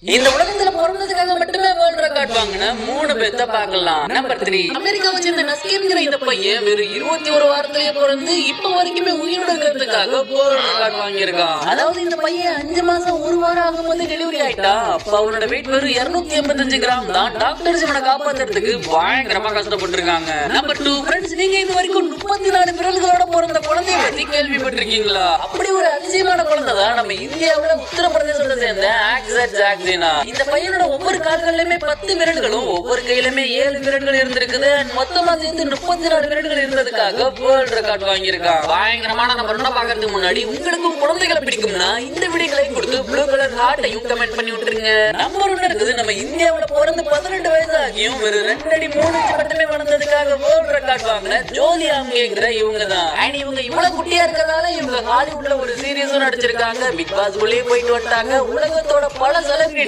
இந்த உலகத்துல பிறந்ததுக்காக மட்டுமே வேர்ல்ட் ரெக்கார்ட் வாங்கின 3 பேர்த்த பார்க்கலாம். நம்பர் 3, அமெரிக்காவை சேர்ந்த நஸ்கின்ங்கிற இந்த பையன் வெறும் 21 வாரத்திலேயே பிறந்து இப்ப வரைக்குமே உயிரோட இருக்கிறதுக்காக வேர்ல்ட் ரெக்கார்ட் வாங்கியிருக்கான். அதாவது இந்த பையன் 5 மாசம் 1 வாரம் ஆகும்போது டெலிவரி ஆயிட்டா. அப்ப அவனோட வெயிட் வெறும் 285 கிராம் தான். டாக்டர்ஸ் இவனை காப்பாத்துறதுக்கு பயங்கரமா கஷ்டப்பட்டு இருக்காங்க. நம்பர் 2, ஃப்ரெண்ட்ஸ், நீங்க இது வரைக்கும் 34 விரல்களோட பிறந்த குழந்தைய பத்தி கேள்விப்பட்டிருக்கீங்களா? அப்படி ஒரு அதிசயமான குழந்தை தான் நம்ம இந்தியாவுல உத்தரப்பிரதேசத்தை சேர்ந்த ஆக்ஸட் ஜாக்சன். இந்த பையனோட ஒவ்வொரு கால்களிலுமே 10 விரல்களும் ஒவ்வொரு கையிலுமே 7 விரல்கள் இருந்திருக்குது. மொத்தமா சேர்த்து 34 விரல்கள் இருந்ததுக்காக வேர்ல்ட் ரெக்கார்ட் வாங்கியிருக்கான். பயங்கரமான நம்பர் பாக்கிறதுக்கு முன்னாடி உங்களுக்கும் குழந்தைகளை பிடிக்கும்னா இந்த வீடியோகளை கொடுத்து ப்ளூ கலர் ஹார்ட்டையும் கமெண்ட் பண்ணி விட்டுருங்க. நம்பர் 1 இருக்குது, நம்ம இந்தியாவுல பிறந்து 18 வயசு ஆகியும் ஒரு 2 அடி 3 இன்ச் மட்டுமே வளர்ந்ததுக்காக வேர்ல்ட் ரெக்கார்ட் வாங்கின ஜோலி ஆம்கேங்கிற இவங்க தான். அண்ட் இவங்க இவ்வளவு குட்டியா இருக்கிறதால இவங்க ஹாலிவுட்ல ஒரு சீரியஸும் நடிச்சிருக்காங்க. பிக் பாஸ் உள்ளே போயிட்டு வந்துட்டாங்க. உலகத்தோட பல செலிபிரிட்டி